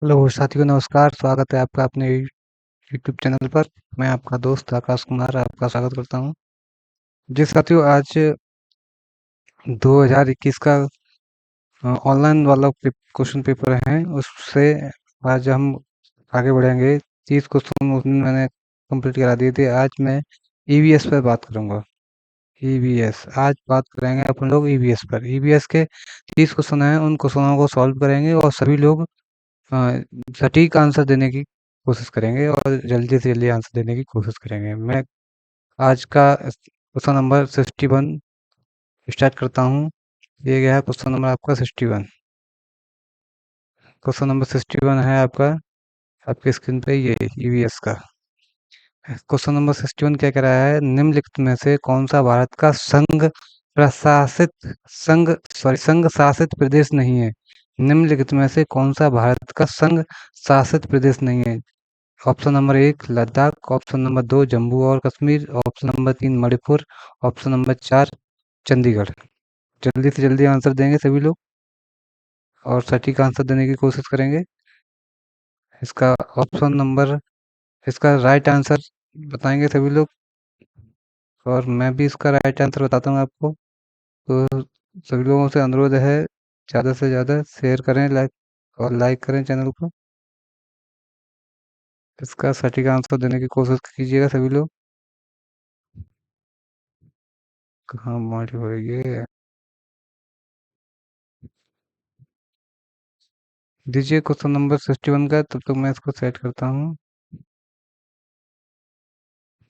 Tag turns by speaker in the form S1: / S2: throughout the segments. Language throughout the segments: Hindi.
S1: हेलो साथियों, नमस्कार। स्वागत है आपका अपने यूट्यूब चैनल पर। मैं आपका दोस्त आकाश कुमार आपका स्वागत करता हूं। जी साथियों, आज 2021 का ऑनलाइन वाला क्वेश्चन पेपर है, उससे आज हम आगे बढ़ेंगे। 30 क्वेश्चन उसमें मैंने कंप्लीट करा दिए थे। आज मैं ईवीएस पर बात करूंगा। ईवीएस आज बात करेंगे अपन लोग ईवीएस पर। ईवीएस के 30 क्वेश्चन हैं, उन क्वेश्चनों को सॉल्व करेंगे और सभी लोग अ, सटीक आंसर देने की कोशिश करेंगे और जल्दी से जल्दी आंसर देने की कोशिश करेंगे। मैं आज का क्वेश्चन नंबर 61 स्टार्ट करता हूँ। ये गया है क्वेश्चन नंबर आपका 61। क्वेश्चन नंबर 61 है आपका, आपके स्क्रीन पे ये ईवीएस का। क्वेश्चन नंबर 61 क्या कह रहा है? निम्नलिखित में से कौन सा भारत का प्रशासित संघ शासित प्रदेश नहीं है? निम्नलिखित में से कौन सा भारत का संघ शासित प्रदेश नहीं है? Option number 1 Ladakh, option number 2 Jammu और Kashmir, option number 3 Manipur, option number 4 Chandigarh. जल्दी से जल्दी आंसर देंगे सभी लोग और सटीक आंसर देने की कोशिश करेंगे। इसका ऑप्शन नंबर इसका राइट आंसर बताएंगे सभी लोग और मैं भी इसका राइट आंसर बताता हूँ आपको। तो सभी लोगों से अनुरोध है, ज़्यादा से ज़्यादा शेयर करें, लाइक करें चैनल को। इसका सटीक आंसर देने की कोशिश कीजिएगा सभी लोग। कहाँ हमारी होगी? दीजिए क्वेश्चन नंबर 61 का, तब तक मैं इसको सेट करता हूँ।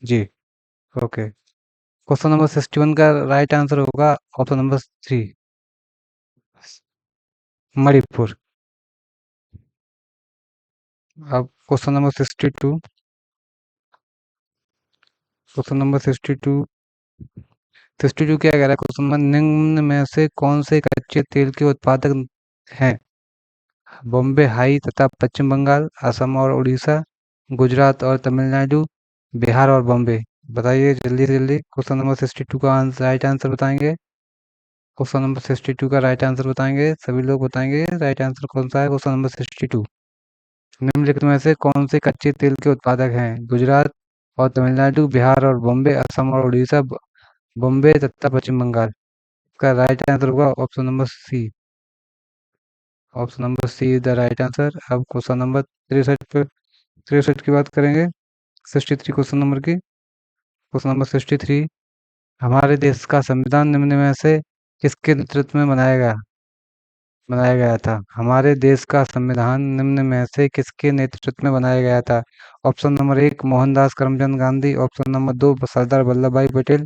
S1: जी, ओके। क्वेश्चन नंबर 61 का राइट आंसर होगा ऑप्शन नंबर 3 मणिपुर। अब क्वेश्चन नंबर 62। Question number 62। 62 क्या कह रहा है क्वेश्चन नंबर? निम्न में से कौन से कच्चे तेल के उत्पादक हैं? बॉम्बे हाई तथा पश्चिम बंगाल, असम और उड़ीसा, गुजरात और तमिलनाडु, बिहार और बॉम्बे। बताइए जल्दी से जल्दी। क्वेश्चन नंबर 62 का राइट आंसर बताएंगे। क्वेश्चन नंबर 62 का राइट आंसर बताएंगे सभी लोग। बताएंगे राइट आंसर कौन सा है? Question number 62। निम्नलिखित में से कौन से कच्चे तेल के उत्पादक हैं? गुजरात और तमिलनाडु, बिहार और बॉम्बे, असम और उड़ीसा, बॉम्बे तथा पश्चिम बंगाल। इसका राइट आंसर होगा option number C. Option number C is the right answer. अब क्वेश्चन नंबर 63 पे 63 की बात करेंगे। 63 क्वेश्चन नंबर की। Question number 63। हमारे देश का संविधान निम्न में से किसके नेतृत्व में बनाया गया था? हमारे देश का संविधान निम्न में से किसके नेतृत्व में बनाया गया था? Option number 1 Mohandas Karamchand Gandhi, option number 2 Sardar Vallabh भाई Patel,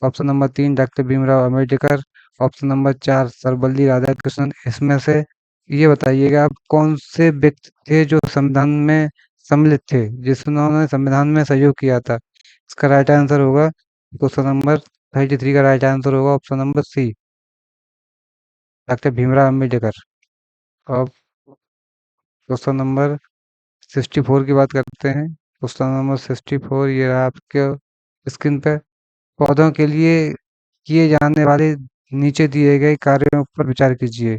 S1: option number 3 doctor Bhimrao Ambedkar, option number 4 Sarvepalli Radhakrishnan. इसमें से ये बताइएगा आप कौन से व्यक्ति थे जो संविधान में सम्मिलित थे, जिन्होंने संविधान में सहयोग किया था? इसका राइट आंसर होगा क्वेश्चन नंबर 33 का राइट आंसर होगा option number C doctor Bhimrao Ambedkar. अब क्वेश्चन नंबर 64 की बात करते हैं। क्वेश्चन नंबर 64 ये रहा आपके स्क्रीन पे। पौधों के लिए किए जाने वाले नीचे दिए गए कार्यों पर विचार कीजिए।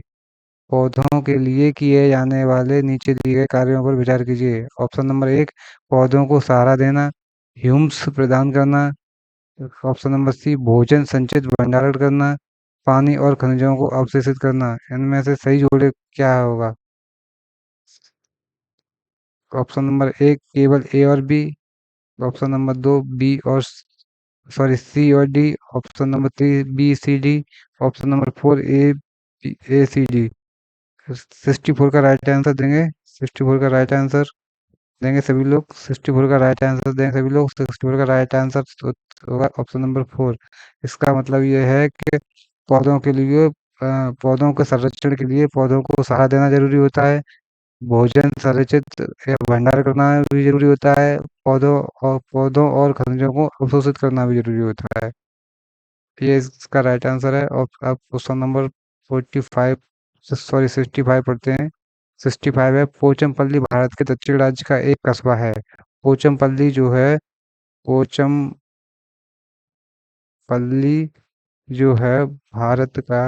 S1: पौधों के लिए किए जाने वाले नीचे दिए गए कार्यों पर विचार कीजिए। ऑप्शन नंबर 1 पौधों को सहारा देना, ह्यूम्स प्रदान करना, ऑप्शन नंबर सी भोजन संचित भंडारण करना, पानी और खनिजों को अवशोषित करना। इनमें से सही जोड़े क्या होगा? ऑप्शन नंबर 1 केवल ए और बी, ऑप्शन नंबर 2 बी और सॉरी सी और D, option number 3 B C D, option number 4 A C D. 64 का राइट आंसर देंगे। 64 का राइट आंसर देंगे सभी लोग। 64 का राइट आंसर देंगे सभी लोग। 64 का राइट आंसर होगा ऑप्शन नंबर 4। इसका मतलब ये है कि पौधों के लिए पौधों के संरक्षण के लिए पौधों को सहारा देना जरूरी होता है। भोजन संरचित या भंडार करना भी जरूरी होता है। पौधों और खनिजों को अवशोषित करना भी जरूरी होता है। ये इसका राइट आंसर है। और आप क्वेश्चन नंबर 45 सॉरी 65 पढ़ते हैं। 65 है पोचमपल्ली भारत के दक्षिण राज्य का एक कस्बा है। पोचमपल्ली जो है, पोचमपल्ली जो है भारत का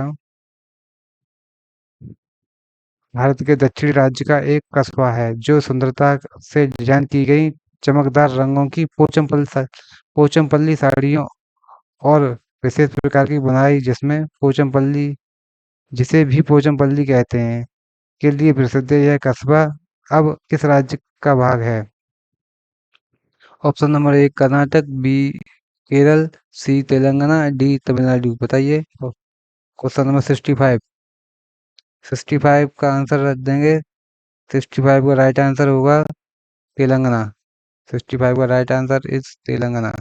S1: भारत के दक्षिणी राज्य का एक कस्बा है जो सुंदरता से डिजाइन की गई चमकदार रंगों की पोचमपल्ली साड़ियों और विशेष प्रकार की बुनाई जिसे भी पोचमपल्ली कहते हैं, के लिए प्रसिद्ध है। यह कस्बा अब किस राज्य का भाग है? ऑप्शन नंबर एक कर्नाटक, बी केरल, सी तेलंगाना, डी तमिलनाडु। बताइए। Question number 65। 65 का आंसर रख देंगे। 65 का राइट आंसर होगा तेलंगाना। 65 का right answer is Telangana.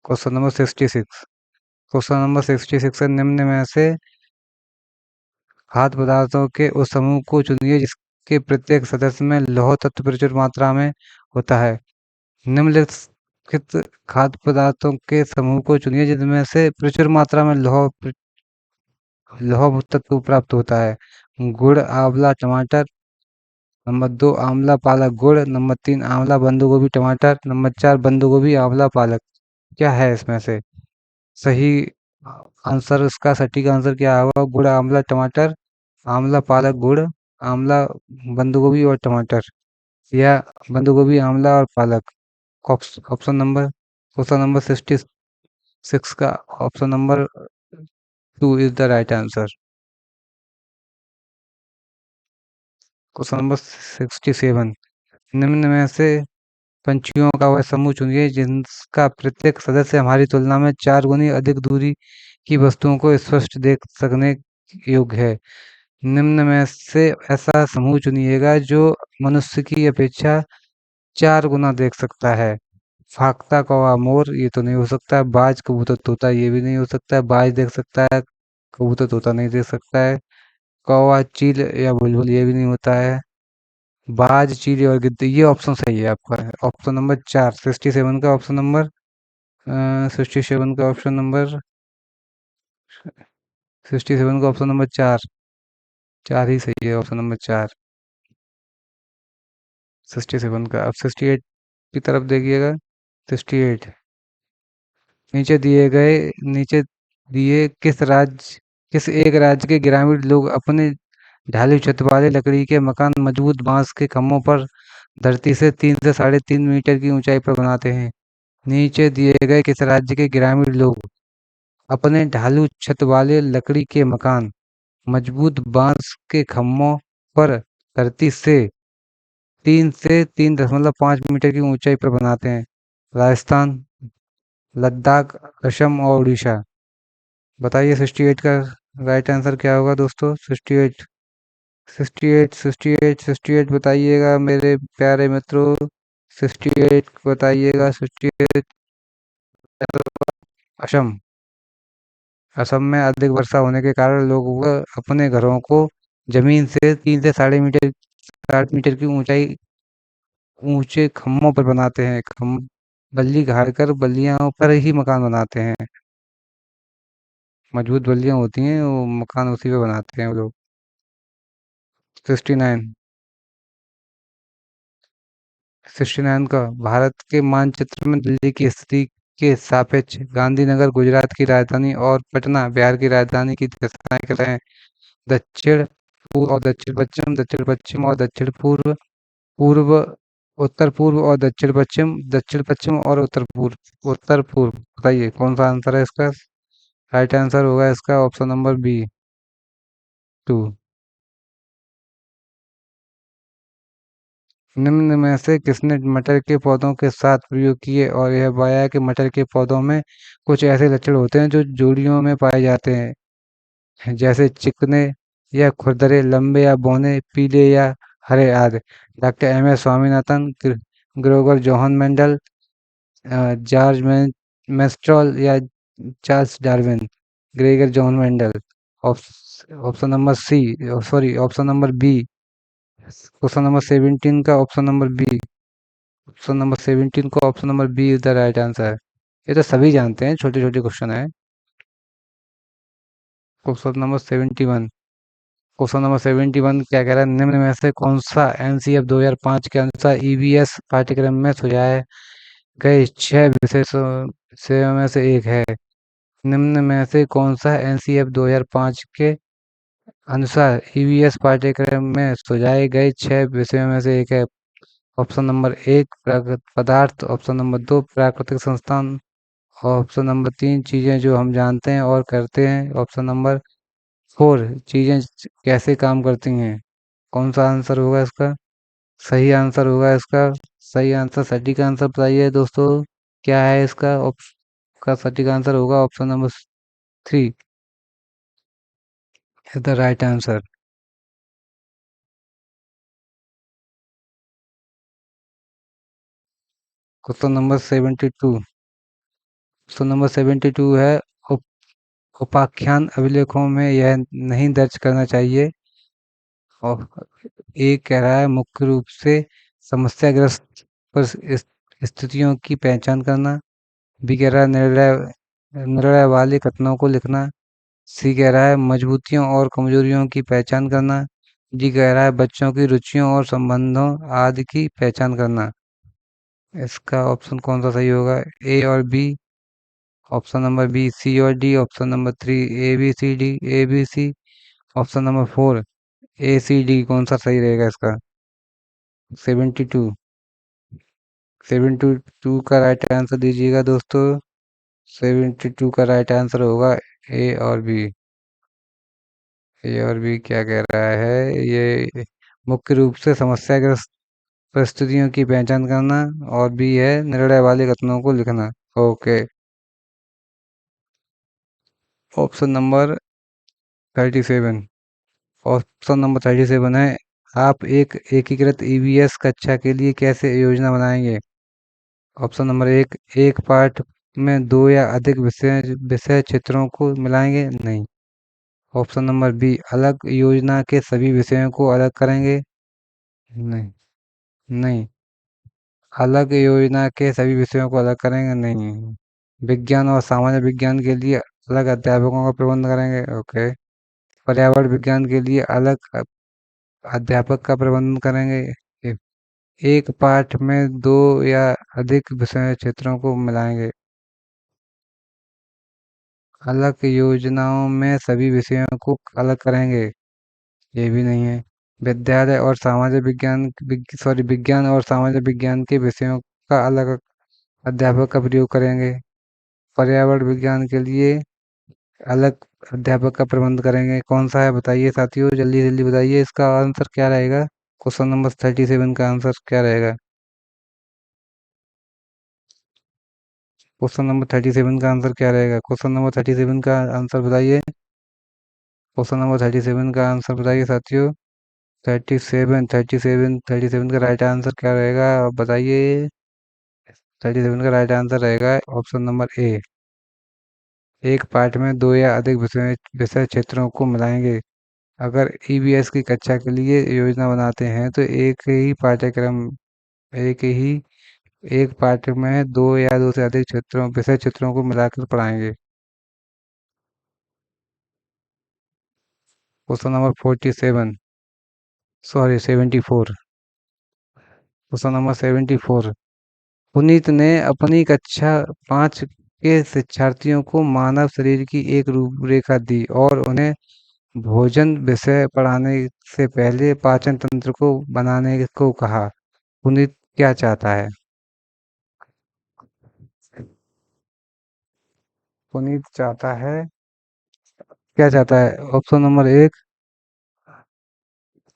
S1: Question number 66। Question number 66 है, निम्न में से खाद्य पदार्थों के उस समूह को चुनिए जिसके प्रत्येक सदस्य में लौह तत्व प्रचुर मात्रा में होता है। निम्नलिखित खाद्य पदार्थों के समूह को चुनिए जिनमें से प्रचुर मात्रा में लौह तत्व प्राप्त होता है। गुड़, आंवला, टमाटर। नंबर 2 आंवला, पालक, गुड़। नंबर 3 आंवला, बंद गोभी, टमाटर। नंबर 4 बंद गोभी, आंवला, पालक। क्या है इसमें से सही आंसर? उसका सटीक आंसर क्या होगा? गुड़, आंवला, टमाटर, आंवला, पालक, गुड़, आंवला, बंद गोभी और टमाटर, या बंद गोभी, आंवला और पालक। ऑप्शन नंबर क्वेश्चन नंबर 66 का option number 2 is the right answer. Question number 67। निम्न में से पंछियों का वह समूह चुनिए जिनका प्रत्येक सदस्य हमारी तुलना में 4 गुनी अधिक दूरी की वस्तुओं को स्पष्ट देख सकने योग्य है। निम्न में से ऐसा समूह चुनिएगा जो मनुष्य की अपेक्षा 4 गुना देख सकता है। फाख्ता, कौवा, मोर, ये तो नहीं हो सकता है। बाज, कबूतर, तोता, ये भी नहीं हो सकता है। बाज देख सकता है, कबूतर, तोता नहीं देख सकता है। कौवा, चील या बुलबुल, ये भी नहीं होता है। बाज, चील और गिद्ध, ये ऑप्शन सही है आपका। ऑप्शन नंबर 4 67 का ऑप्शन नंबर 67 का ऑप्शन नंबर 67 का ऑप्शन नंबर 4 4 ही सही है। ऑप्शन नंबर 4 67 का। अब 68 की तरफ देखिएगा। 68 नीचे दिए किस एक राज्य के ग्रामीण लोग अपने ढालू छत वाले लकड़ी के मकान मजबूत बांस के खम्भों पर धरती से 3 से 3.5 मीटर की ऊंचाई पर बनाते हैं? नीचे दिए गए किस राज्य के ग्रामीण लोग अपने ढालू छत वाले लकड़ी के मकान मजबूत बांस के खम्भों पर धरती से 3 से 3.5 मीटर की ऊंचाई पर बनाते हैं? राजस्थान, लद्दाख, असम और उड़ीसा। बताइए 68 का राइट आंसर क्या होगा दोस्तों? 68 68 68 68 बताइएगा मेरे प्यारे मित्रों। 68 बताइएगा। 68 असम। असम में अधिक वर्षा होने के कारण लोग अपने घरों को जमीन से 3 से 3.5 मीटर की ऊंचाई ऊंचे खम्भों पर बनाते हैं। बल्ली गाड़ कर बल्लियों पर ही मकान बनाते हैं। मजबूत बल्लियां होती हैं, वो मकान उसी पे बनाते हैं वो लोग। 69। 69 का भारत के मानचित्र में दिल्ली की स्थिति के सापेक्ष गांधीनगर गुजरात की राजधानी और पटना बिहार की राजधानी की दशाएं क्या हैं? दक्षिण पूर्व और दक्षिण पश्चिम, दक्षिण पश्चिम और दक्षिण पूर्व, पूर्व उत्तर पूर्व और दक्षिण पश्चिम, दक्षिण पश्चिम और उत्तर पूर्व, उत्तर पूर्व। बताइए कौन सा आंसर है इसका? राइट आंसर होगा इसका ऑप्शन नंबर बी 2। निम्न में से किसने मटर के पौधों के साथ प्रयोग किए और यह पाया कि मटर के पौधों में कुछ ऐसे लक्षण होते हैं जो जोड़ियों में पाए जाते हैं, जैसे चिकने या खुरदरे, लंबे या बौने, पीले या हरे आदि? Doctor M S Swaminathan, Gregor Johann Mendel, George Mestral या Charles Darwin? Gregor John Mendel. Option number C, sorry option number B. Question number 17 का option number B. Option number 17 को option number B is the right answer. ये तो सभी जानते हैं, छोटे छोटे क्वेश्चन है। Question number 71। क्वेश्चन नंबर 71 क्या कह रहा है? निम्न में से कौन सा एनसीएफ 2005 के अनुसार ईवीएस पाठ्यक्रम में सुझाए गए 6 विषयों से में से एक है? निम्न में से कौन सा एनसीएफ 2005 के अनुसार ईवीएस पाठ्यक्रम में सुझाए गए 6 विषयों में से एक है? ऑप्शन नंबर 1 प्राकृतिक पदार्थ, ऑप्शन नंबर 2 प्राकृतिक संस्थान, ऑप्शन नंबर 3 चीज़ें जो हम जानते हैं और करते हैं, ऑप्शन नंबर 4 चीज़ें कैसे काम करती हैं। कौन सा आंसर होगा इसका? सही आंसर होगा इसका। सही आंसर, सटीक आंसर बताइए दोस्तों, क्या है इसका? का सटीक आंसर होगा option number 3 is the right answer. Question number 72। Question number 72 है, उप, उपाख्यान अभिलेखों में यह नहीं दर्ज करना चाहिए। और ए कह रहा है मुख्य रूप से समस्याग्रस्त पर स्थितियों की पहचान करना। बी कह रहा है निर्णय निर्णय वाले कथनों को लिखना। सी कह रहा है मजबूतियों और कमजोरियों की पहचान करना। डी कह रहा है बच्चों की रुचियों और संबंधों आदि की पहचान करना। इसका ऑप्शन कौन सा सही होगा? ए और B, option number B C और D, option number 3 A B C D A B C, option number 4 A C D. कौन सा सही रहेगा इसका? 72। 72 का राइट आंसर दीजिएगा दोस्तों। 72 का राइट आंसर होगा ए और बी। ए और बी क्या कह रहा है? ये मुख्य रूप से समस्याग्रस्त परिस्थितियों की पहचान करना, और बी है निर्णय वाले कथनों को लिखना। Okay. Option number 37। Option number 37 है, आप एक एकीकृत ईवीएस कक्षा के लिए कैसे योजना बनाएंगे? ऑप्शन नंबर 1 एक पाठ में दो या अधिक विषय विषय क्षेत्रों को मिलाएंगे? नहीं। ऑप्शन नंबर बी अलग योजना के सभी विषयों को अलग करेंगे? नहीं। नहीं। अलग योजना के सभी विषयों को अलग करेंगे? नहीं। विज्ञान और सामान्य विज्ञान के लिए अलग अध्यापकों का प्रबंध करेंगे? ओके। पर्यावरण विज्ञान के लिए अलग अध्यापक का प्रबंध करेंगे? ए- एक पाठ में दो या अधिक विषय क्षेत्रों को मिलाएंगे? अलग योजनाओं में सभी विषयों को अलग करेंगे? ये भी नहीं है। विद्यालय और सामाजिक विज्ञान विज्ञान और सामाजिक विज्ञान के विषयों का अलग अध्यापक का प्रयोग करेंगे? पर्यावरण विज्ञान के लिए अलग अध्यापक का प्रबंध करेंगे? कौन सा है बताइए साथियों, जल्दी जल्दी बताइए, इसका आंसर क्या रहेगा? क्वेश्चन नंबर 37 का आंसर क्या रहेगा? क्वेश्चन नंबर 37 का आंसर क्या रहेगा? क्वेश्चन नंबर 37 का आंसर बताइए। क्वेश्चन नंबर 37 का आंसर बताइए साथियों। 37 का राइट आंसर क्या रहेगा आप बताइए। 37 का राइट आंसर रहेगा ऑप्शन नंबर ए, एक पाठ में दो या अधिक विषय विषय क्षेत्रों को मिलाएंगे। अगर ईवीएस की कक्षा के लिए योजना बनाते हैं तो एक ही पाठ्यक्रम एक ही एक पाठ में दो या दो से अधिक विषय क्षेत्रों को मिलाकर पढ़ाएंगे। Question number 47, sorry 74। Question number 74। Puneet ने अपनी कक्षा 5 के शिक्षार्थियों को मानव शरीर की एक रूपरेखा दी और उन्हें भोजन विषय पढ़ाने से पहले पाचन तंत्र को बनाने को कहा। पुनीत क्या चाहता है? पुनीत चाहता है, क्या चाहता है? ऑप्शन नंबर 1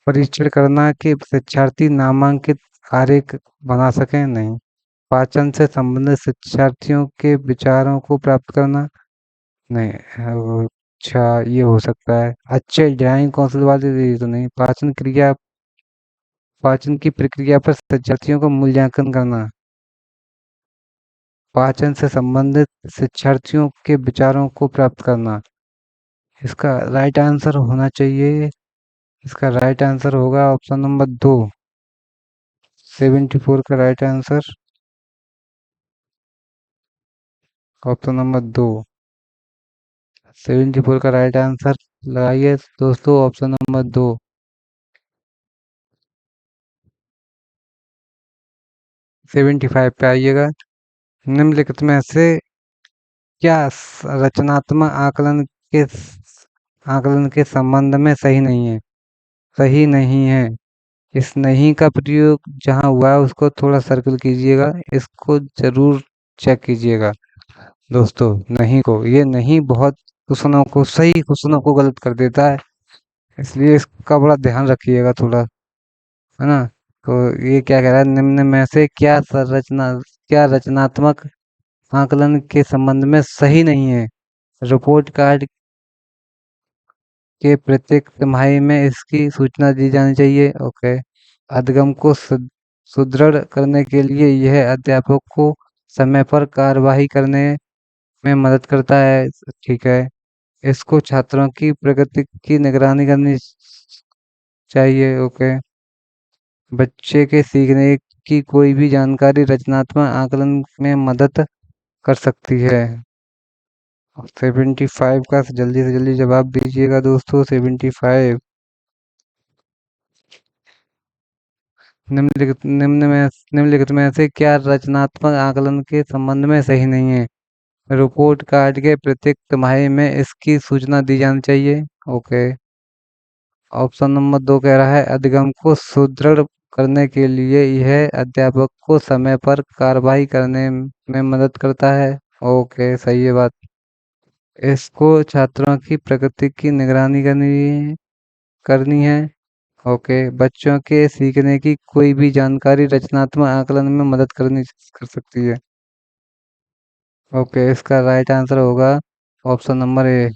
S1: परीक्षण करना कि शिक्षार्थी नामांकित आरेख बना सकें? नहीं। पाचन से संबंधित शिक्षार्थियों के विचारों को प्राप्त करना? नहीं। अच्छा, ये हो सकता है। अच्छे ड्राइंग कौशल वाले ये तो नहीं। पाचन की प्रक्रिया पर शिक्षार्थियों को मूल्यांकन करना? पाचन से संबंधित शिक्षार्थियों के विचारों को प्राप्त करना? इसका राइट आंसर होना चाहिए, इसका राइट आंसर होगा ऑप्शन नंबर 2, 74 का राइट आंसर, ऑप्शन नंबर 2 74 का राइट आंसर लगाइए दोस्तों, ऑप्शन नंबर 2। 75 पे आइएगा। निम्नलिखित में से क्या रचनात्मक आकलन के संबंध में सही नहीं है? सही नहीं है। इस नहीं का प्रयोग जहाँ हुआ है उसको थोड़ा सर्कल कीजिएगा, इसको जरूर चेक कीजिएगा दोस्तों। नहीं को, ये नहीं बहुत क्वेश्चनों को, सही क्वेश्चनों को गलत कर देता है, इसलिए इसका बड़ा ध्यान रखिएगा थोड़ा, है ना। तो ये क्या कह रहा है, निम्न में से क्या रचनात्मक आकलन के संबंध में सही नहीं है? रिपोर्ट कार्ड के प्रत्येक तिमाही में इसकी सूचना दी जानी चाहिए। ओके। अधिगम को सुदृढ़ करने के लिए यह अध्यापक को समय पर कार्यवाही करने में मदद करता है। ठीक है। इसको छात्रों की प्रगति की निगरानी करनी चाहिए। ओके। बच्चे के सीखने की कोई भी जानकारी रचनात्मक आकलन में मदद कर सकती है। 75 का जल्दी से जल्दी जवाब दीजिएगा दोस्तों। 75। निम्नलिखित में से क्या रचनात्मक आकलन के संबंध में सही नहीं है? रिपोर्ट कार्ड के प्रत्येक तिमाही में इसकी सूचना दी जानी चाहिए। ओके। ऑप्शन नंबर 2 कह रहा है अधिगम को सुदृढ़ करने के लिए यह अध्यापक को समय पर कार्रवाई करने में मदद करता है। ओके, सही है बात। इसको छात्रों की प्रगति की निगरानी करनी करनी है। ओके। बच्चों के सीखने की कोई भी जानकारी रचनात्मक आकलन में मदद करनी कर सकती है। ओके, इसका राइट आंसर होगा option number A.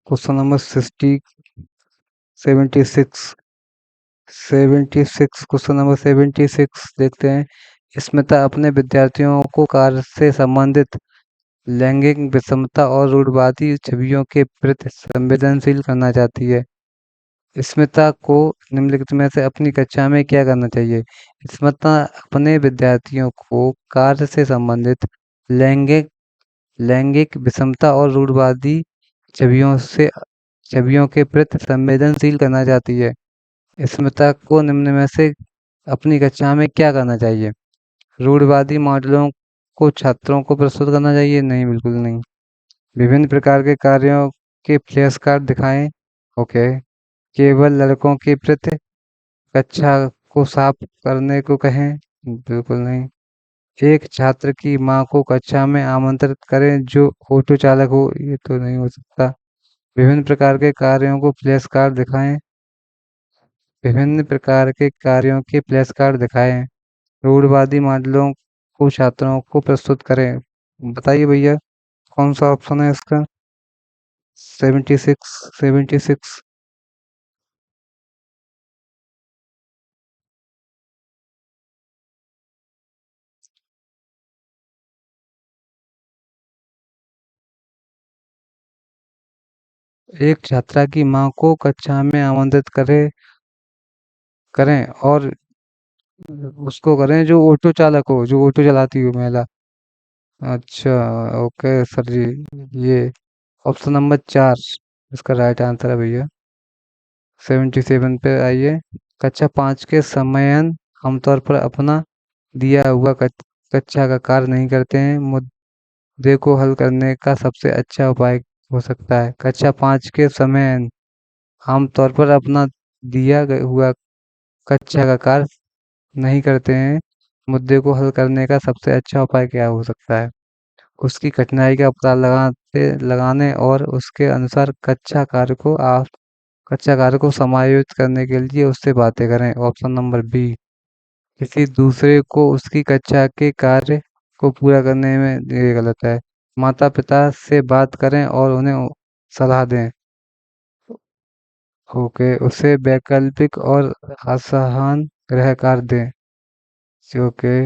S1: Question number 76। 76, question number 76 देखते हैं। स्मिता अपने विद्यार्थियों को कार्य से संबंधित लैंगिक विषमता और रूढ़िवादी छवियों के प्रति संवेदनशील करना चाहती है। स्मिता को निम्नलिखित में से अपनी कक्षा में क्या करना चाहिए? स्मिता अपने विद्यार्थियों को कार्य से संबंधित लैंगिक लैंगिक विषमता और रूढ़िवादी छवियों से छवियों के प्रति संवेदनशील करना चाहती है। स्मिता को निम्न में से अपनी कक्षा में क्या करना चाहिए? रूढ़िवादी मॉडलों को छात्रों को प्रस्तुत करना चाहिए? नहीं, बिल्कुल नहीं। विभिन्न प्रकार के कार्यों के फ्लैश कार्ड दिखाएं। ओके। केवल लड़कों के प्रति कक्षा को साफ करने को कहें? बिल्कुल नहीं। एक छात्र की मां को कक्षा में आमंत्रित करें जो ऑटो चालक हो? ये तो नहीं हो सकता। विभिन्न प्रकार के कार्यों को फ्लैश कार्ड दिखाएं। विभिन्न प्रकार के कार्यों के फ्लैश कार्ड दिखाएं। रूढ़िवादी मॉडलों को छात्रों को प्रस्तुत करें। बताइए भैया, कौन सा ऑप्शन है इसका? 76। 76। एक छात्रा की मां को कक्षा में आमंत्रित करें और उसको करें जो ऑटो चालक हो, जो ऑटो चलाती हो महिला। अच्छा। ओके सर जी। ये ऑप्शन नंबर 4 इसका राइट आंसर है भैया। 77 पे आइए। कक्षा 5 के समयन आमतौर पर अपना दिया हुआ कक्षा का कार्य नहीं करते हैं। मुद्दे को हल करने का सबसे अच्छा उपाय हो सकता है। कक्षा 5 के समयन आमतौर पर अपना हुआ कक्षा का कार्य नहीं करते हैं। मुद्दे को हल करने का सबसे अच्छा उपाय क्या हो सकता है? उसकी कठिनाई का पता लगाने और उसके अनुसार कक्षा कार्य को समायोजित करने के लिए उससे बातें करें। Option number B. किसी दूसरे को उसकी कक्षा के कार्य को पूरा करने में, ये गलत है। माता पिता से बात करें और उन्हें सलाह दें। ओके। उसे वैकल्पिक और आसान गृह कार्य दें। ओके।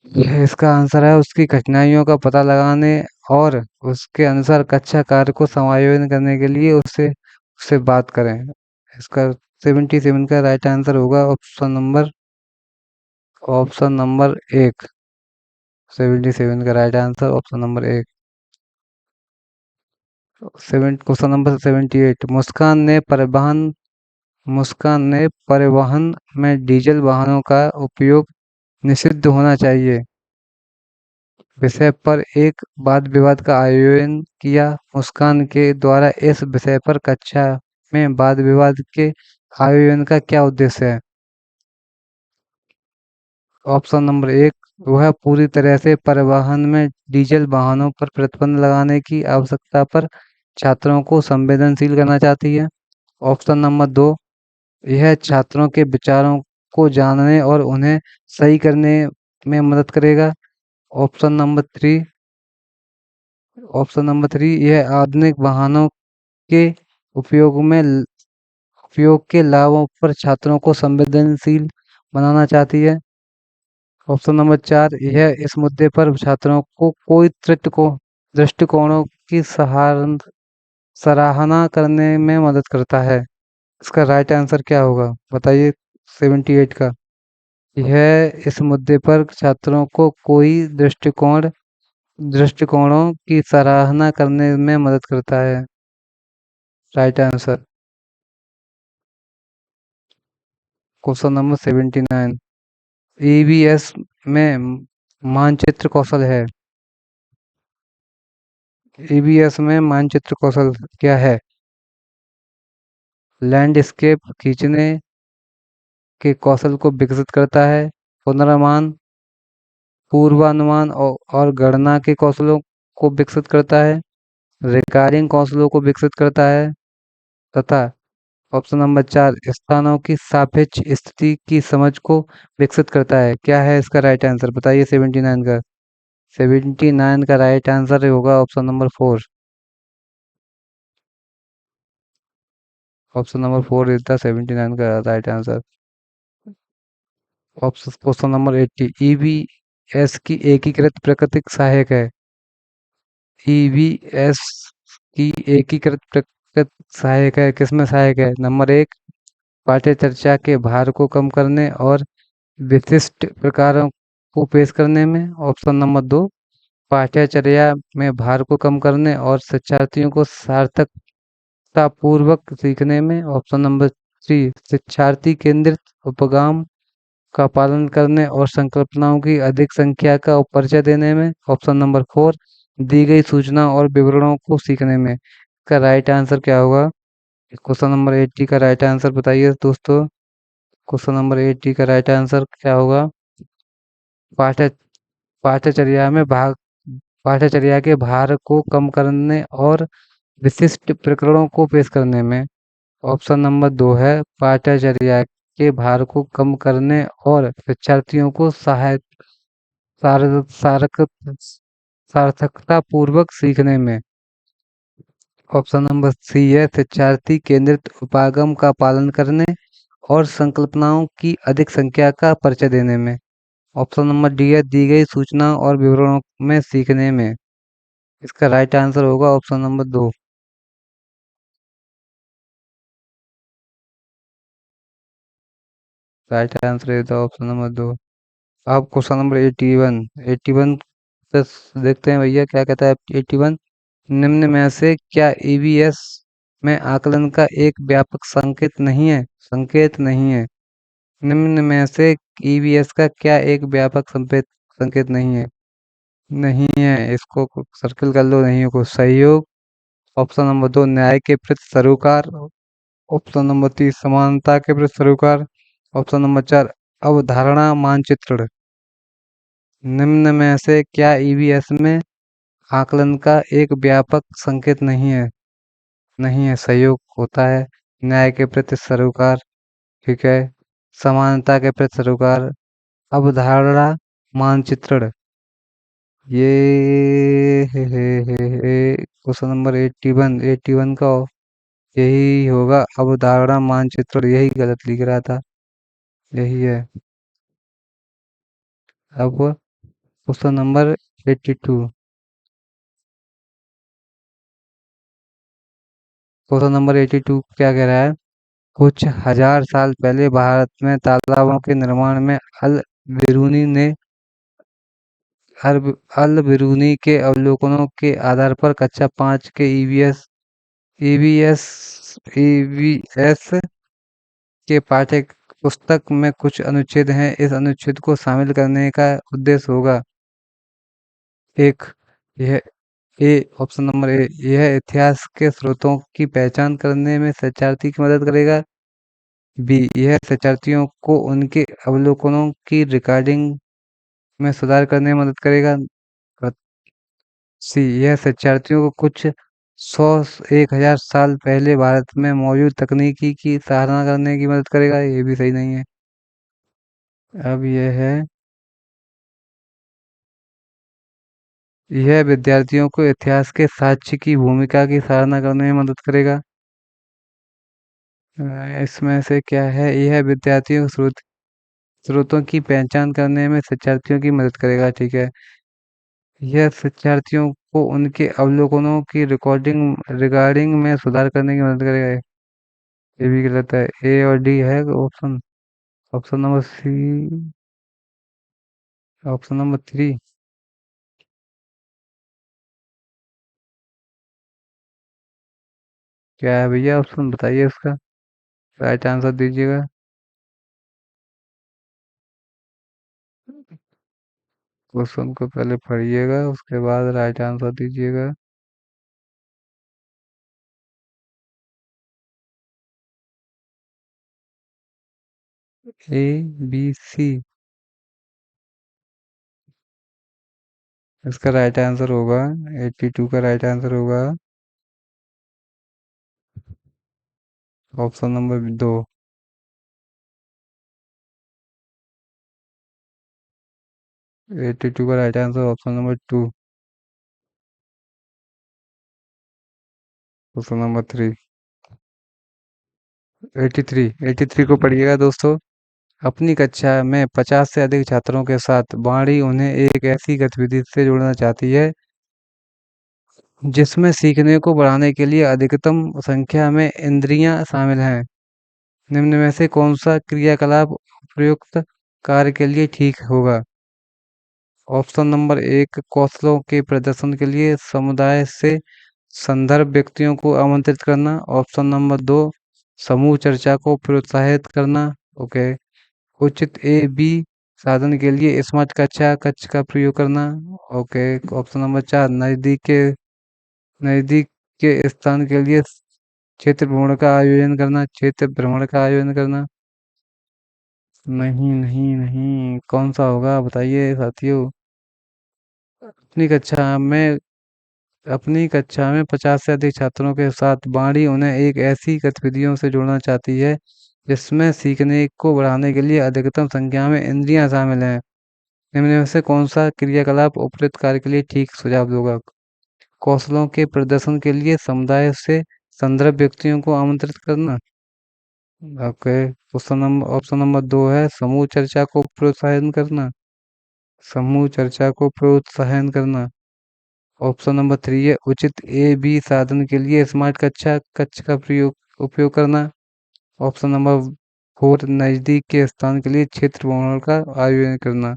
S1: यह इसका आंसर है। उसकी कठिनाइयों का पता लगाने और उसके अनुसार कक्षा कार्य को समायोजन करने के लिए उससे उससे बात करें। इसका 77 का राइट आंसर होगा ऑप्शन नंबर 1। 77 का right answer option number 1। Question number 78। मुस्कान ने परिवहन मुस्कान ने परिवहन में डीजल वाहनों का उपयोग निषिद्ध होना चाहिए विषय पर एक वाद विवाद का आयोजन किया। मुस्कान के द्वारा इस विषय पर कक्षा में वाद विवाद के आयोजन का क्या उद्देश्य है? ऑप्शन नंबर एक, वह पूरी तरह से परिवहन में डीजल वाहनों पर प्रतिबंध लगाने की आवश्यकता पर छात्रों को संवेदनशील करना चाहती है। ऑप्शन नंबर दो, यह छात्रों के विचारों को जानने और उन्हें सही करने में मदद करेगा। Option number three option number three, यह आधुनिक वाहनों के उपयोग में उपयोग के लाभों पर छात्रों को संवेदनशील बनाना चाहती है। ऑप्शन नंबर चार, यह इस मुद्दे पर छात्रों को कोई दृष्टिकोणों की सराहना करने में मदद करता है। इसका राइट आंसर क्या होगा बताइए? 78 का। यह इस मुद्दे पर छात्रों को कोई दृष्टिकोणों की सराहना करने में मदद करता है। Right answer. Question number 79, EVS में मानचित्र कौशल है। ईवीएस में मानचित्र कौशल क्या है? लैंडस्केप खींचने के कौशल को विकसित करता है। पुनर्मान, पूर्वानुमान और गणना के कौशलों को विकसित करता है। रिकॉर्डिंग कौशलों को विकसित करता है। तथा ऑप्शन नंबर चार, स्थानों की सापेक्ष स्थिति की समझ को विकसित करता है। क्या है इसका राइट आंसर बताइए? 79 का। 79 का राइट आंसर होगा option number four. Option number four is the 79 का right answer. Option question number 80, EVS की एकीकृत प्राकृतिक सहायक है। ईवीएस की एकीकृत प्राकृतिक सहायक है, किसमें सहायक है? नंबर एक, पाठ्य चर्चा के भार को कम करने और विशिष्ट प्रकारों को पेश करने में। ऑप्शन नंबर दो, पाठ्यचर्या में भार को कम करने और शिक्षार्थियों को सार्थकतापूर्वक सीखने में। ऑप्शन नंबर थ्री, शिक्षार्थी केंद्रित उपगम का पालन करने और संकल्पनाओं की अधिक संख्या का परिचय देने में। ऑप्शन नंबर फोर, दी गई सूचना और विवरणों को सीखने में। इसका राइट आंसर क्या होगा? क्वेश्चन नंबर 80 का राइट आंसर बताइए दोस्तों। क्वेश्चन नंबर 80 का राइट आंसर क्या होगा? पाठ्य पाठ्यचर्या में भाग पाठ्यचर्या के भार को कम करने और विशिष्ट प्रकरणों को पेश करने में। ऑप्शन नंबर दो है पाठ्यचर्या के भार को कम करने और शिक्षार्थियों को सारक सार्थकता पूर्वक सीखने में। ऑप्शन नंबर सी है शिक्षार्थी केंद्रित उपागम का पालन करने और संकल्पनाओं की अधिक संख्या का परिचय देने में। ऑप्शन नंबर डी है दी गई सूचना और विवरणों में सीखने में। इसका राइट आंसर होगा ऑप्शन नंबर दो। राइट आंसर है तो ऑप्शन नंबर दो। अब क्वेश्चन नंबर 81, 81 प्लस देखते हैं भैया क्या कहता है 81। निम्न में से क्या ईवीएस में आकलन का एक व्यापक संकेत नहीं है? निम्न में से ईवीएस का क्या एक व्यापक संकेत नहीं है? नहीं है, इसको सर्किल कर लो, नहीं को सहयोग। ऑप्शन नंबर दो, न्याय के प्रति सरोकार। ऑप्शन नंबर तीन, समानता के प्रति सरोकार। ऑप्शन नंबर चार, अवधारणा मानचित्रण। निम्न में से क्या ईवीएस में आकलन का एक व्यापक संकेत नहीं है? नहीं है, सहयोग होता है। न्याय के प्रति सरोकार, ठीक है। समानता के प्रति सरोकार, अवधारणा मानचित्रण। ये क्वेश्चन नंबर 81, 81 का यही होगा, अवधारणा मानचित्रण। यही गलत लिख रहा था, यही है। अब क्वेश्चन नंबर 82। क्वेश्चन नंबर 82 क्या कह रहा है? कुछ हजार साल पहले भारत में तालाबों के निर्माण में बिरूनी ने अल बिरूनी के अवलोकनों के आधार पर कक्षा पाँच के ईवीएस ईवीएस के पाठ्य पुस्तक में कुछ अनुच्छेद हैं, इस अनुच्छेद को शामिल करने का उद्देश्य होगा। एक, यह ए ऑप्शन नंबर ए, यह इतिहास के स्रोतों की पहचान करने में शिक्षार्थी की मदद करेगा। बी, यह शिक्षार्थियों को उनके अवलोकनों की रिकॉर्डिंग में सुधार करने में मदद करेगा। और सी, यह शिक्षार्थियों को कुछ 100 से 1000 साल पहले भारत में मौजूद तकनीकी की सराहना करने की मदद करेगा। ये भी सही नहीं है। अब यह है, यह विद्यार्थियों को इतिहास के साक्ष्य की भूमिका की सराहना करने में मदद करेगा। इसमें से क्या है? यह विद्यार्थियों को स्रोतों की पहचान करने में शिक्षार्थियों की मदद करेगा। ठीक है। यह शिक्षार्थियों को उनके अवलोकनों की रिकॉर्डिंग में सुधार करने की मदद करेगा। ये भी गलत है। ए और डी है option. Option number C, option number three. क्या है भैया? ऑप्शन बताइए इसका, राइट आंसर दीजिएगा। क्वेश्चन को पहले पढ़िएगा, उसके बाद राइट आंसर दीजिएगा। ए, बी, सी। इसका राइट आंसर होगा, 82 का राइट आंसर होगा ऑप्शन नंबर दो। 82 का right answer option number two. Option number three. 83, 83 को पढ़िएगा दोस्तों। अपनी कक्षा में 50 से अधिक छात्रों के साथ बाणी उन्हें एक ऐसी गतिविधि से जोड़ना चाहती है जिसमें सीखने को बढ़ाने के लिए अधिकतम संख्या में इंद्रियां शामिल हैं। निम्न में से कौन सा क्रियाकलाप उपयुक्त कार्य के लिए ठीक होगा? ऑप्शन नंबर एक, कौशलों के प्रदर्शन के लिए समुदाय से संदर्भ व्यक्तियों को आमंत्रित करना। ऑप्शन नंबर दो, समूह चर्चा को प्रोत्साहित करना। ओके। उचित ए बी साधन के लिए स्मार्ट कक्षा कक्ष का प्रयोग करना। ओके। ऑप्शन नंबर चार, नजदीक के स्थान के लिए क्षेत्र भ्रमण का आयोजन करना। क्षेत्र भ्रमण का आयोजन करना। नहीं नहीं नहीं, कौन सा होगा बताइए साथियों। अपनी कक्षा में अपनी कक्षा में 50 से अधिक छात्रों के साथ बाणी उन्हें एक ऐसी गतिविधियों से जोड़ना चाहती है जिसमें सीखने को बढ़ाने के लिए अधिकतम संख्या में इंद्रियां शामिल हैं। निम्न में से कौन सा क्रियाकलाप उपयुक्त कार्य के लिए ठीक सुझाव होगा? कौशलों के प्रदर्शन के लिए समुदाय से संदर्भ व्यक्तियों को आमंत्रित करना। ओके। ऑप्शन नंबर दो है समूह चर्चा को प्रोत्साहन करना। समूह चर्चा को प्रोत्साहन करना। ऑप्शन नंबर थ्री है उचित ए बी साधन के लिए स्मार्ट कक्षा कक्ष का प्रयोग उपयोग करना। ऑप्शन नंबर फोर, नजदीक के स्थान के लिए क्षेत्र भ्रमण का आयोजन करना।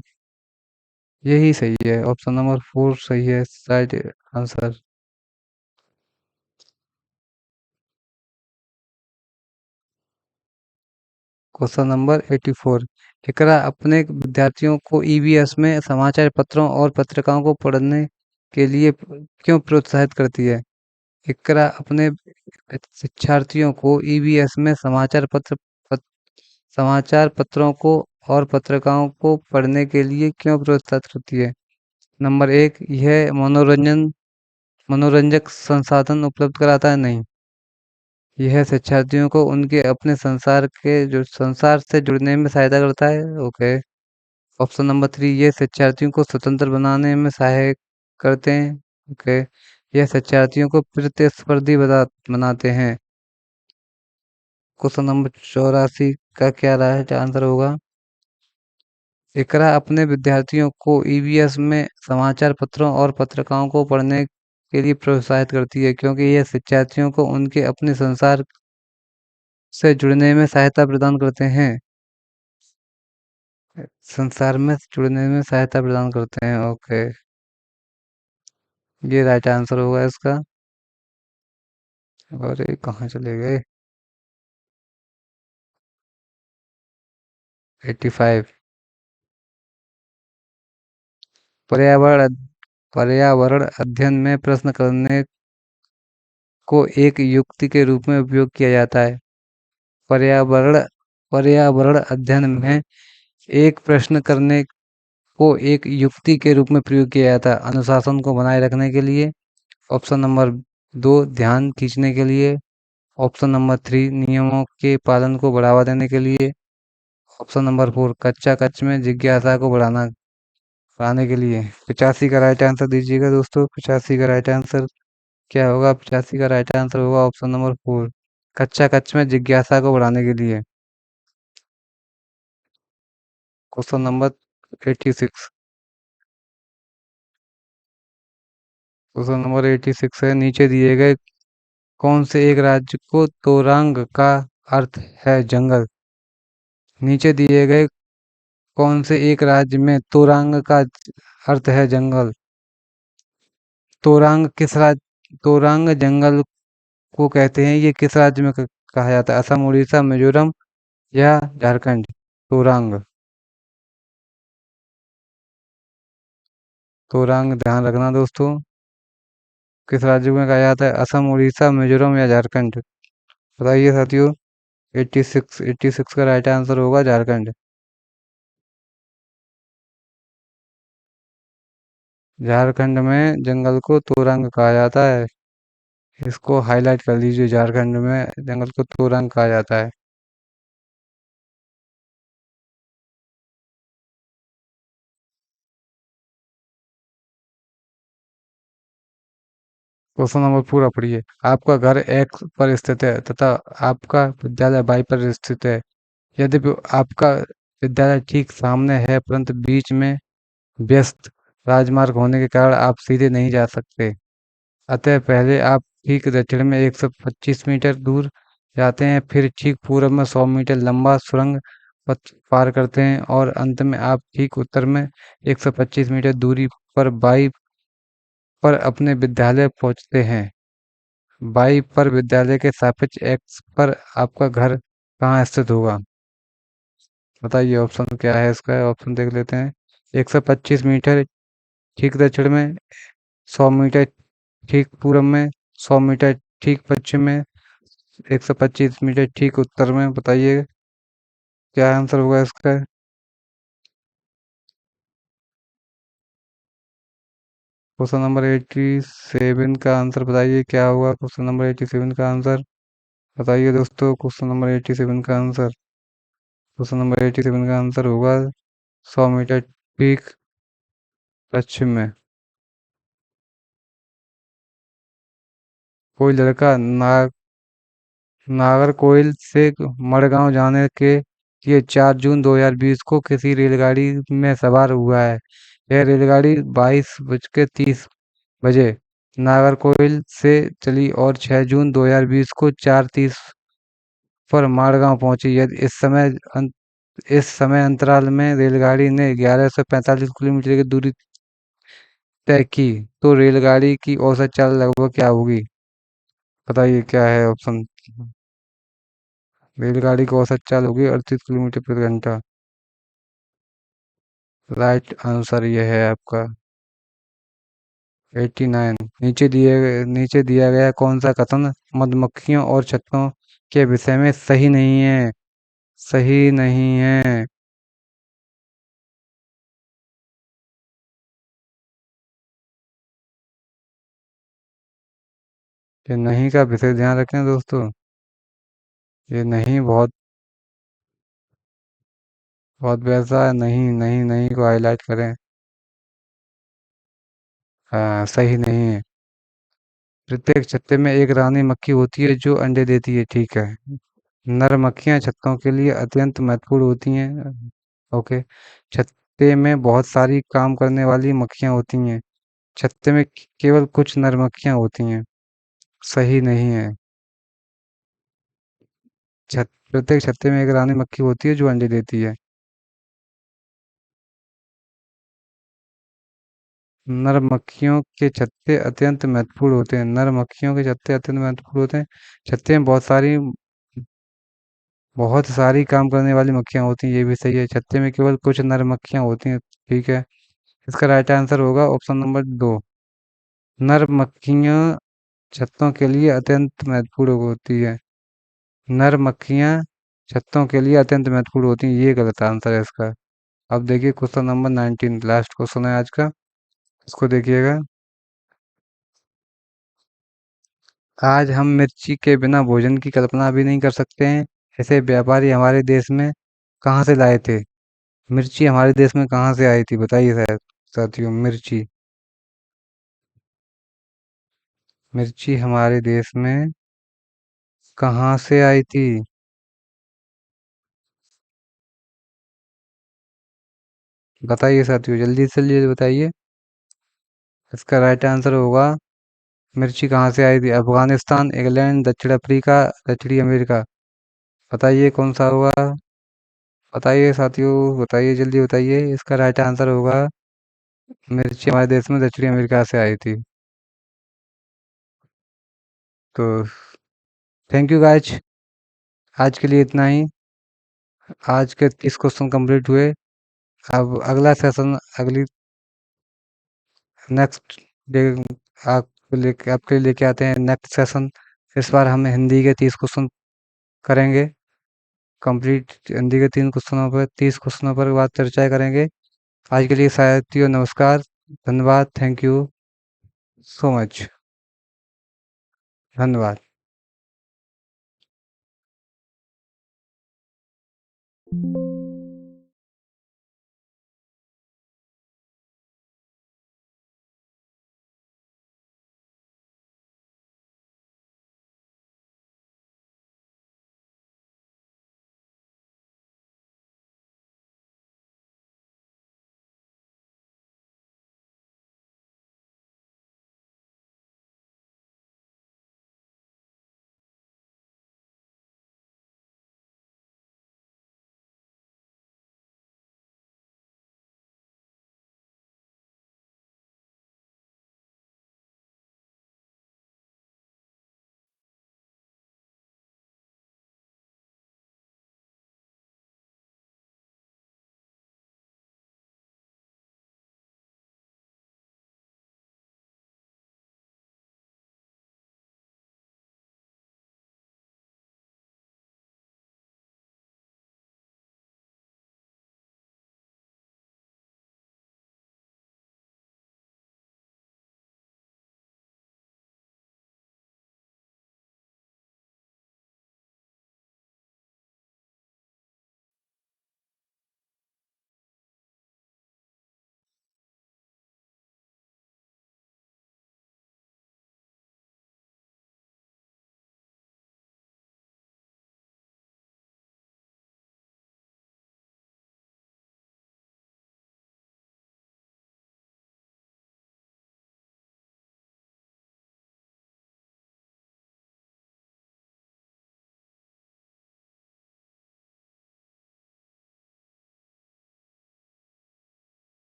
S1: यही सही है, ऑप्शन नंबर फोर सही है राइट आंसर। Question number 84। इकरा अपने विद्यार्थियों को ईवीएस में समाचार पत्रों और पत्रिकाओं को पढ़ने के लिए क्यों प्रोत्साहित करती है? इकरा अपने शिक्षार्थियों को ईवीएस में समाचार पत्रों को और पत्रिकाओं को पढ़ने के लिए क्यों प्रोत्साहित करती है? नंबर एक, यह मनोरंजक संसाधन उपलब्ध कराता है। नहीं। यह शिक्षार्थियों को उनके अपने संसार से जुड़ने में सहायता करता है। ओके। ऑप्शन नंबर थ्री, ये शिक्षार्थियों को स्वतंत्र बनाने में सहायक करते हैं। ओके। यह शिक्षार्थियों को प्रतिस्पर्धी बनाते हैं। क्वेश्चन नंबर 84 का क्या राइट आंसर होगा? इकरा अपने विद्यार्थियों को ईवीएस में समाचार पत्रों और पत्रिकाओं को पढ़ने के लिए प्रोत्साहित करती है क्योंकि यह शिक्षार्थियों को उनके अपने संसार से जुड़ने में सहायता प्रदान करते हैं। संसार में जुड़ने में सहायता प्रदान करते हैं। ओके। ये राइट आंसर होगा इसका। और ये कहाँ चले गए? 85। पर्यावरण पर्यावरण अध्ययन में प्रश्न करने को एक युक्ति के रूप में उपयोग किया जाता है। पर्यावरण पर्यावरण अध्ययन में एक प्रश्न करने को एक युक्ति के रूप में प्रयोग किया जाता है। अनुशासन को बनाए रखने के लिए। ऑप्शन नंबर 2 ध्यान खींचने के लिए। ऑप्शन नंबर 3 नियमों के पालन को बढ़ावा देने के लिए। ऑप्शन नंबर 4 कच्चा कच में जिज्ञासा को बढ़ाने के लिए। 85 का राइट आंसर दीजिएगा दोस्तों। 85 का राइट आंसर क्या होगा? 85 का राइट आंसर होगा ऑप्शन नंबर 4 कच्चा कच में जिज्ञासा को बढ़ाने के लिए। Question number 86। क्वेश्चन नंबर 86 है, नीचे दिए गए कौन से एक राज्य को तोरंग का अर्थ है जंगल? नीचे दिए गए कौन से एक राज्य में तोरंग का अर्थ है जंगल? तोरंग जंगल को कहते हैं, ये किस राज्य में कहा जाता है? असम, उड़ीसा, मिजोरम या झारखंड? तोरंग। तोरंग ध्यान रखना दोस्तों, किस राज्य में कहा जाता है? असम, उड़ीसा, मिजोरम या झारखंड? बताइए साथियों। 86 का राइट आंसर होगा झारखंड। झारखंड में जंगल को तोरंग कहा जाता है। इसको हाईलाइट कर लीजिए, झारखंड में जंगल को तोरंग कहा जाता है। क्वेश्चन नंबर पूरा पढ़िए। आपका घर एक्स पर स्थित है तथा आपका विद्यालय वाई पर स्थित है। यद्यपि आपका विद्यालय ठीक सामने है, परंतु बीच में व्यस्त राजमार्ग होने के कारण आप सीधे नहीं जा सकते। अतः पहले आप ठीक दक्षिण में 125 मीटर दूर जाते हैं, फिर ठीक पूर्व में 100 मीटर लंबा सुरंग पथ पार करते हैं और अंत में आप ठीक उत्तर में 125 मीटर दूरी पर बाई पर अपने विद्यालय पहुंचते हैं। बाई पर विद्यालय के सापेक्ष एक्स पर आपका घर कहाँ स्थित होगा? बताइए ऑप्शन क्या है इसका? ऑप्शन देख लेते हैं। 125 मीटर ठीक दक्षिण में, 100 मीटर ठीक पूर्व में, 100 मीटर ठीक पश्चिम में, 125 मीटर ठीक उत्तर में। बताइए क्या आंसर होगा इसका? क्वेश्चन नंबर 87 का आंसर बताइए क्या होगा? क्वेश्चन नंबर 87 का आंसर बताइए दोस्तों। क्वेश्चन नंबर 87 का आंसर क्वेश्चन नंबर 87 का आंसर होगा 100 मीटर ठीक पश्चिम में। कोई लड़का नागरकोइल से मडगांव जाने के लिए 4 जून 2020 को किसी रेलगाड़ी में सवार हुआ है। यह रेलगाड़ी 22:30 बजे नागरकोइल से चली और 6 जून 2020 को 4:30 पर माड़गांव पहुंची। यदि इस समय अंतराल में रेलगाड़ी ने 1145 किलोमीटर की दूरी तय की, तो रेलगाड़ी की औसत चाल लगभग क्या होगी? बताइए क्या है ऑप्शन? रेलगाड़ी की औसत चाल होगी 38 किलोमीटर प्रति घंटा। राइट आंसर ये है आपका 89। नीचे दिया गया कौन सा कथन मधुमक्खियों और छत्तों के विषय में सही नहीं है? सही नहीं है। ये नहीं का विशेष ध्यान रखें दोस्तों। ये नहीं बहुत बहुत वैसा है, नहीं नहीं नहीं को हाईलाइट करें। हाँ, सही नहीं है। प्रत्येक छत्ते में एक रानी मक्खी होती है जो अंडे देती है, ठीक है। नर मक्खियां छत्तों के लिए अत्यंत महत्वपूर्ण होती हैं। ओके। छत्ते में बहुत सारी काम करने वाली मक्खियां होती हैं। छत्ते में केवल कुछ नर मक्खियां होती हैं। सही नहीं है। प्रत्येक छत्ते में एक रानी मक्खी होती है जो अंडे देती है। नर मक्खियों के छत्ते अत्यंत महत्वपूर्ण होते हैं। नर मक्खियों के छत्ते अत्यंत महत्वपूर्ण होते हैं। छत्ते में बहुत सारी बहुत सारी काम करने वाली मक्खियाँ होती हैं, ये भी सही है। छत्ते में केवल कुछ नर मक्खियाँ होती हैं, ठीक है। इसका राइट आंसर होगा ऑप्शन नंबर 2। नर मक्खियाँ छत्तों के लिए अत्यंत महत्वपूर्ण होती है। नर मक्खियाँ छत्तों के लिए अत्यंत महत्वपूर्ण होती हैं, ये गलत आंसर है इसका। अब देखिए क्वेश्चन नंबर 19, लास्ट क्वेश्चन है आज का, इसको देखिएगा। आज हम मिर्ची के बिना भोजन की कल्पना भी नहीं कर सकते हैं। ऐसे व्यापारी हमारे देश में कहाँ से लाए थे? मिर्ची हमारे देश में कहाँ से आई थी बताइए शायद साथियों। मिर्ची मिर्ची हमारे देश में कहाँ से आई थी? बताइए साथियों, जल्दी से जल्दी बताइए। इसका राइट आंसर होगा, मिर्ची कहाँ से आई थी? अफगानिस्तान, इंग्लैंड, दक्षिण अफ्रीका, दक्षिणी अमेरिका। बताइए कौन सा होगा? बताइए साथियों, बताइए जल्दी बताइए। इसका राइट आंसर होगा, मिर्ची हमारे देश में दक्षिणी अमेरिका से आई थी। तो थैंक यू गाइज, आज के लिए इतना ही। आज के 30 क्वेश्चन कंप्लीट हुए। अब अगला सेशन अगली नेक्स्ट डे आपके लिए लेके आते हैं नेक्स्ट सेशन। इस बार हम हिंदी के 30 क्वेश्चन करेंगे कंप्लीट। हिंदी के 30 क्वेश्चनों पर बात चर्चा करेंगे। आज के लिए साथियों नमस्कार, धन्यवाद, थैंक यू सो मच, धन्यवाद।